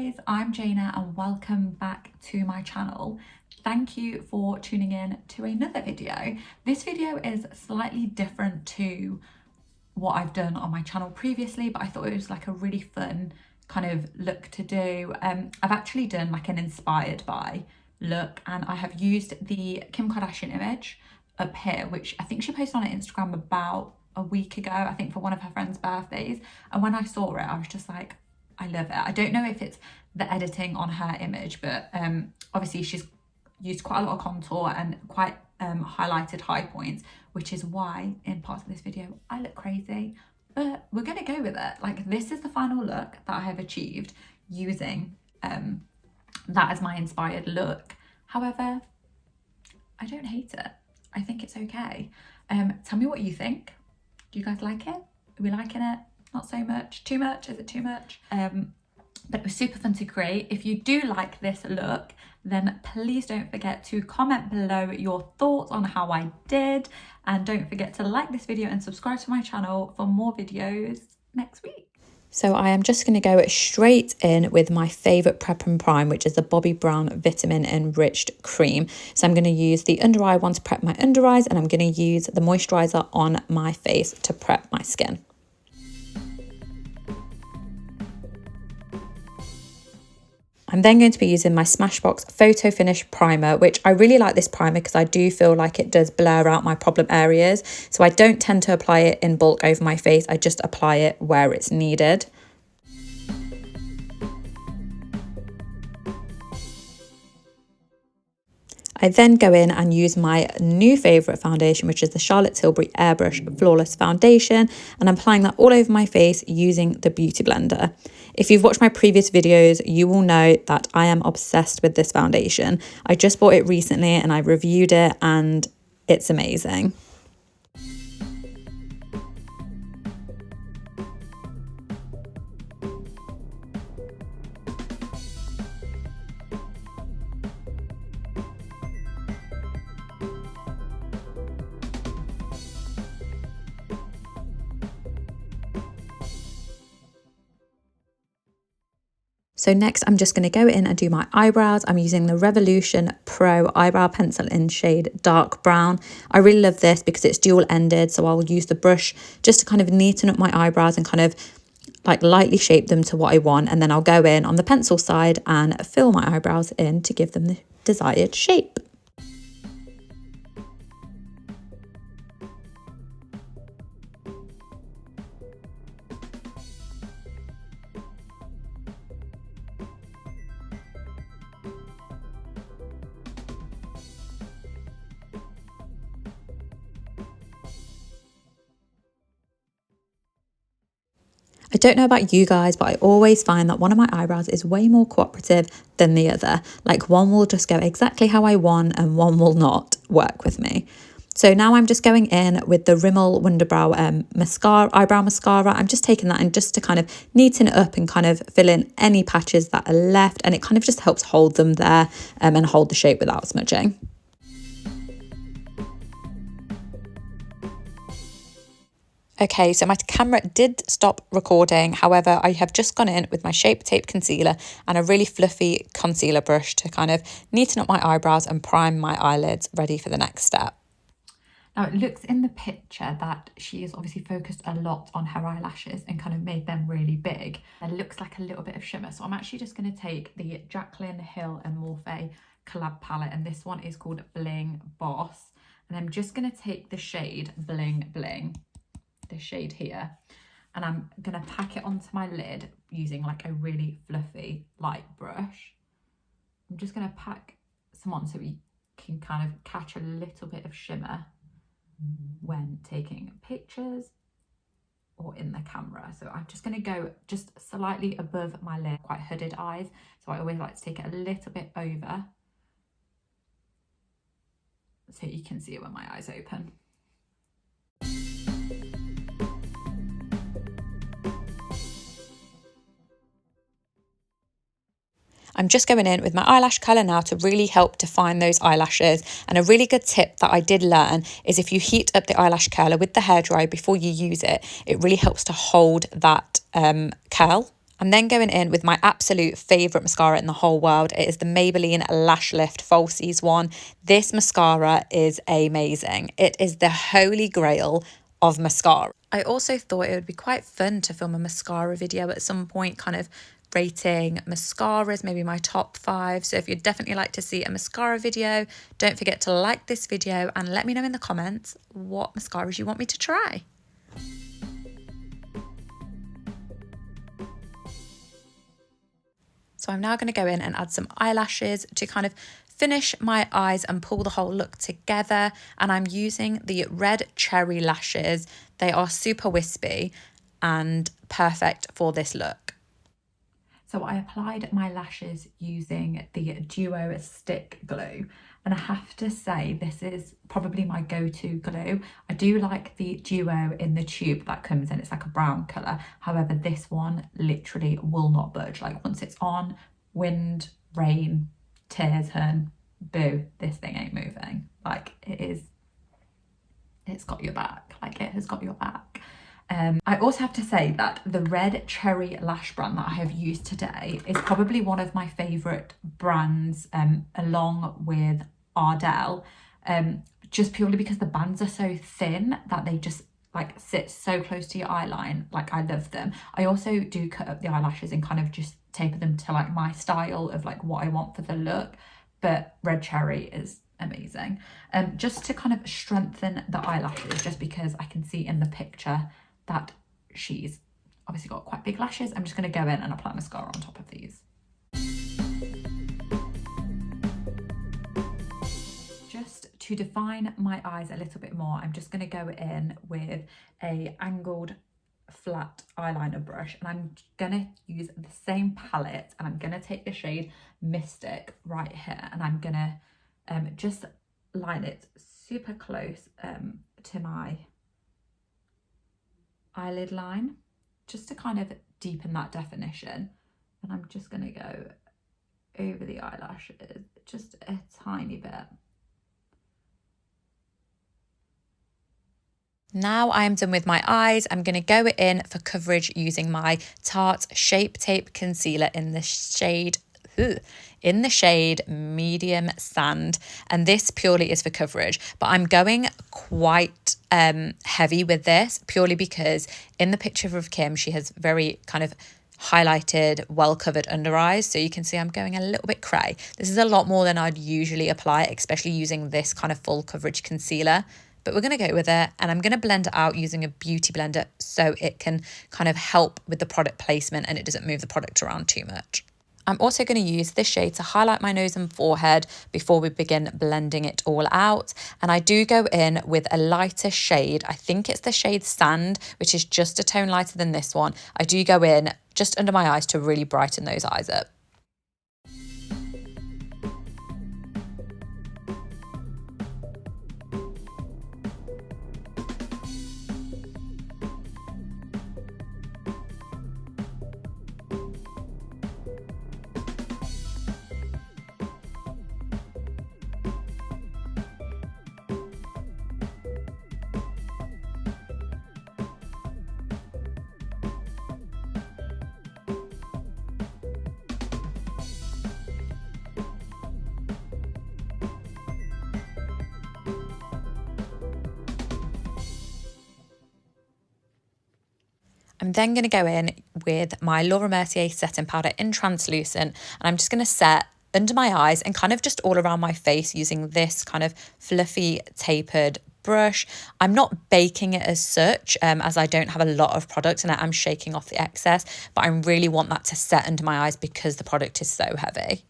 guys, I'm Jaina and welcome back to my channel. Thank you for tuning in to another video. This video is slightly different to what I've done on my channel previously, but I thought it was like a really fun kind of look to do. I've actually done like an inspired by look, and I have used the Kim Kardashian image up here, which I think she posted on her Instagram about a week ago, I think for one of her friends' birthdays. And when I saw it, I was just like, I love it. I don't know if it's the editing on her image, but obviously she's used quite a lot of contour and quite highlighted high points, which is why in parts of this video I look crazy, but we're gonna go with it. Like, this is the final look that I have achieved using that as my inspired look. However, I don't hate it. I think it's okay. Tell me what you think. Do you guys like it? Are we liking it? Not so much? Too much? Is it too much? But it was super fun to create. If you do like this look, then please don't forget to comment below your thoughts on how I did, and don't forget to like this video and subscribe to my channel for more videos next week. So I am just going to go straight in with my favourite prep and prime, which is the Bobbi Brown vitamin enriched cream. So I'm going to use the under eye one to prep my under eyes, and I'm going to use the moisturiser on my face to prep my skin. I'm then going to be using my Smashbox Photo Finish Primer, which I really like this primer because I do feel like it does blur out my problem areas. So I don't tend to apply it in bulk over my face. I just apply it where it's needed. I then go in and use my new favourite foundation, which is the Charlotte Tilbury Airbrush Flawless Foundation, and I'm applying that all over my face using the Beauty Blender. If you've watched my previous videos, you will know that I am obsessed with this foundation. I just bought it recently and I reviewed it, and it's amazing. So next, I'm just going to go in and do my eyebrows. I'm using the Revolution Pro eyebrow pencil in shade dark brown. I really love this because it's dual ended, so I'll use the brush just to kind of neaten up my eyebrows and kind of like lightly shape them to what I want, and then I'll go in on the pencil side and fill my eyebrows in to give them the desired shape. I don't know about you guys, but I always find that one of my eyebrows is way more cooperative than the other. Like, one will just go exactly how I want and one will not work with me. So now I'm just going in with the Rimmel Wonderbrow mascara, eyebrow mascara. I'm just taking that and just to kind of neaten it up and kind of fill in any patches that are left, and it kind of just helps hold them there and hold the shape without smudging. Okay, so my camera did stop recording. However, I have just gone in with my Shape Tape concealer and a really fluffy concealer brush to kind of neaten up my eyebrows and prime my eyelids, ready for the next step. Now, it looks in the picture that she is obviously focused a lot on her eyelashes and kind of made them really big. It looks like a little bit of shimmer. So I'm actually just going to take the Jaclyn Hill and Morphe collab palette, and this one is called Bling Boss. And I'm just going to take the shade Bling Bling, this shade here, and I'm gonna pack it onto my lid using like a really fluffy light brush. I'm just gonna pack some on so we can kind of catch a little bit of shimmer when taking pictures or in the camera. So I'm just gonna go just slightly above my lid, quite hooded eyes, so I always like to take it a little bit over so you can see it when my eyes open. I'm just going in with my eyelash colour now to really help define those eyelashes. And a really good tip that I did learn is if you heat up the eyelash curler with the hairdryer before you use it, it really helps to hold that curl I'm then going in with my absolute favourite mascara in the whole world. It is the Maybelline Lash Lift Falsies one. This mascara is amazing. It is the holy grail of mascara. I also thought it would be quite fun to film a mascara video at some point, kind of rating mascaras, maybe my top 5. So if you'd definitely like to see a mascara video, don't forget to like this video and let me know in the comments what mascaras you want me to try. So I'm now going to go in and add some eyelashes to kind of finish my eyes and pull the whole look together. And I'm using the red cherry lashes. They are super wispy and perfect for this look. So I applied my lashes using the Duo Stick Glue, and I have to say this is probably my go-to glue. I do like the Duo in the tube that comes in, it's like a brown colour. However, this one literally will not budge. Like once it's on, wind, rain, tears, hun, boo, this thing ain't moving. Like it's got your back, like it has got your back. I also have to say that the red cherry lash brand that I have used today is probably one of my favourite brands, along with Ardell, just purely because the bands are so thin that they just like sit so close to your eyeline. Like I love them. I also do cut up the eyelashes and kind of just taper them to like my style of like what I want for the look, but red cherry is amazing. Just to kind of strengthen the eyelashes, just because I can see in the picture that she's obviously got quite big lashes. I'm just going to go in and apply mascara on top of these. Just to define my eyes a little bit more, I'm just going to go in with a angled flat eyeliner brush, and I'm going to use the same palette, and I'm going to take the shade Mystic right here, and I'm going to just line it super close to my eyelid line, just to kind of deepen that definition. And I'm just going to go over the eyelashes just a tiny bit. Now I'm done with my eyes. I'm going to go in for coverage using my Tarte Shape Tape Concealer in the shade medium sand, and this purely is for coverage, but I'm going quite heavy with this purely because in the picture of Kim she has very kind of highlighted, well covered under eyes, so you can see I'm going a little bit cray. This is a lot more than I'd usually apply, especially using this kind of full coverage concealer, but we're going to go with it, and I'm going to blend it out using a beauty blender so it can kind of help with the product placement and it doesn't move the product around too much. I'm also going to use this shade to highlight my nose and forehead before we begin blending it all out. And I do go in with a lighter shade. I think it's the shade Sand, which is just a tone lighter than this one. I do go in just under my eyes to really brighten those eyes up. I'm then going to go in with my Laura Mercier setting powder in translucent, and I'm just going to set under my eyes and kind of just all around my face using this kind of fluffy tapered brush. I'm not baking it as such, as I don't have a lot of product and I'm shaking off the excess, but I really want that to set under my eyes because the product is so heavy.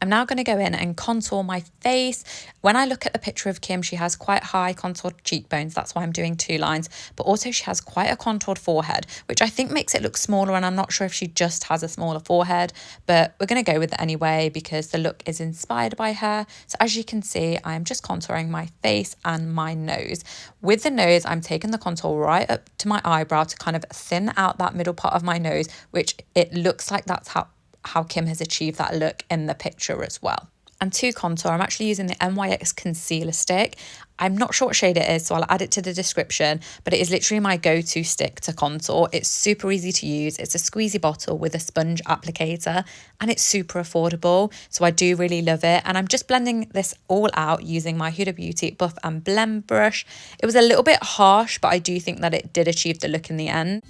I'm now going to go in and contour my face. When I look at the picture of Kim, she has quite high contoured cheekbones. That's why I'm doing 2 lines. But also she has quite a contoured forehead, which I think makes it look smaller. And I'm not sure if she just has a smaller forehead, but we're going to go with it anyway because the look is inspired by her. So as you can see, I'm just contouring my face and my nose. With the nose, I'm taking the contour right up to my eyebrow to kind of thin out that middle part of my nose, which it looks like that's how Kim has achieved that look in the picture as well. And to contour, I'm actually using the NYX concealer stick. I'm not sure what shade it is, so I'll add it to the description, but it is literally my go-to stick to contour. It's super easy to use. It's a squeezy bottle with a sponge applicator, and it's super affordable, so I do really love it. And I'm just blending this all out using my Huda Beauty Buff and Blend brush. It was a little bit harsh, but I do think that it did achieve the look in the end.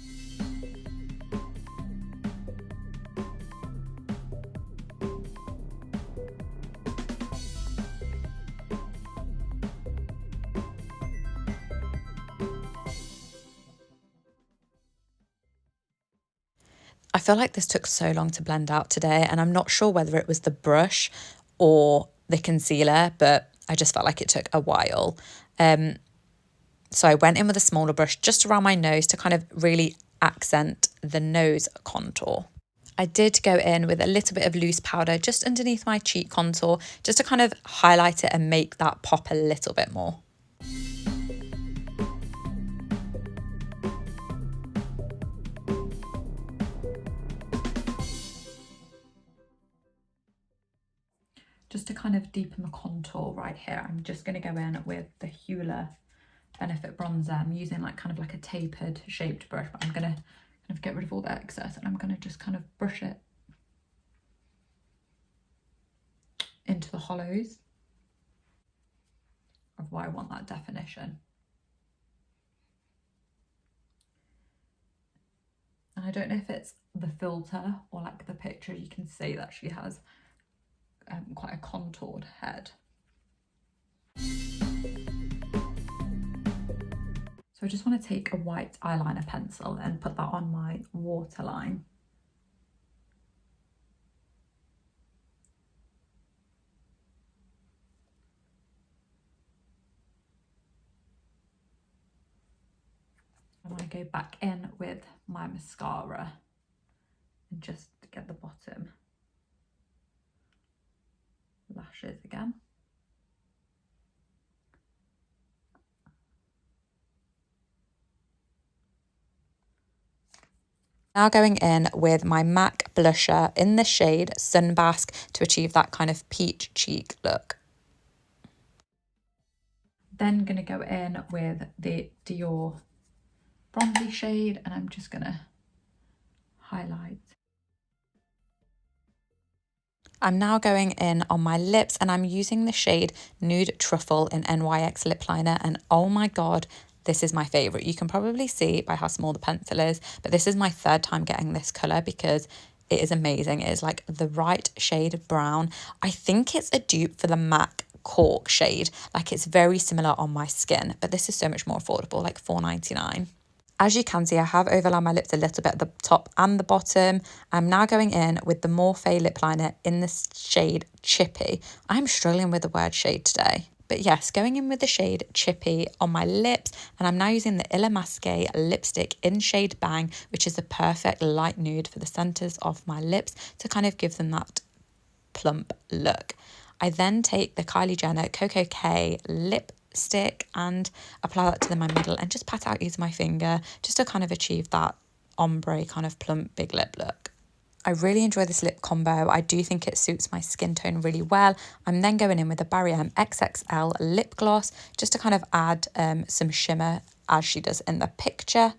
I feel like this took so long to blend out today, and I'm not sure whether it was the brush or the concealer, but I just felt like it took a while. So I went in with a smaller brush just around my nose to kind of really accent the nose contour. I did go in with a little bit of loose powder just underneath my cheek contour, just to kind of highlight it and make that pop a little bit more. Just to kind of deepen the contour right here, I'm just going to go in with the Hoola Benefit Bronzer. I'm using like kind of like a tapered shaped brush, but I'm going to kind of get rid of all the excess, and I'm going to just kind of brush it into the hollows of where I want that definition. And I don't know if it's the filter or like the picture, you can see that she has quite a contoured head. So I just want to take a white eyeliner pencil and put that on my waterline. And I go back in with my mascara and just get the bottom lashes again. Now going in with my MAC blusher in the shade Sun Basque to achieve that kind of peach cheek look. Then going to go in with the Dior bronzy shade, and I'm just going to highlight. I'm now going in on my lips, and I'm using the shade Nude Truffle in NYX lip liner, and oh my god, this is my favourite. You can probably see by how small the pencil is, but this is my third time getting this colour because it is amazing. It is like the right shade of brown. I think it's a dupe for the MAC Cork shade. Like, it's very similar on my skin, but this is so much more affordable, like $4.99. As you can see, I have overlined my lips a little bit at the top and the bottom. I'm now going in with the Morphe lip liner in the shade Chippy. I'm struggling with the word shade today. But yes, going in with the shade Chippy on my lips, and I'm now using the Illamasqua lipstick in shade Bang, which is the perfect light nude for the centres of my lips to kind of give them that plump look. I then take the Kylie Jenner Coco K lipstick and apply that to my middle and just pat out using my finger just to kind of achieve that ombre kind of plump big lip look. I really enjoy this lip combo. I do think it suits my skin tone really well. I'm then going in with a Barry M XXL lip gloss just to kind of add some shimmer as she does in the picture.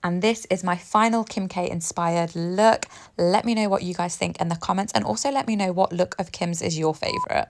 And this is my final Kim K inspired look. Let me know what you guys think in the comments, and also let me know what look of Kim's is your favourite.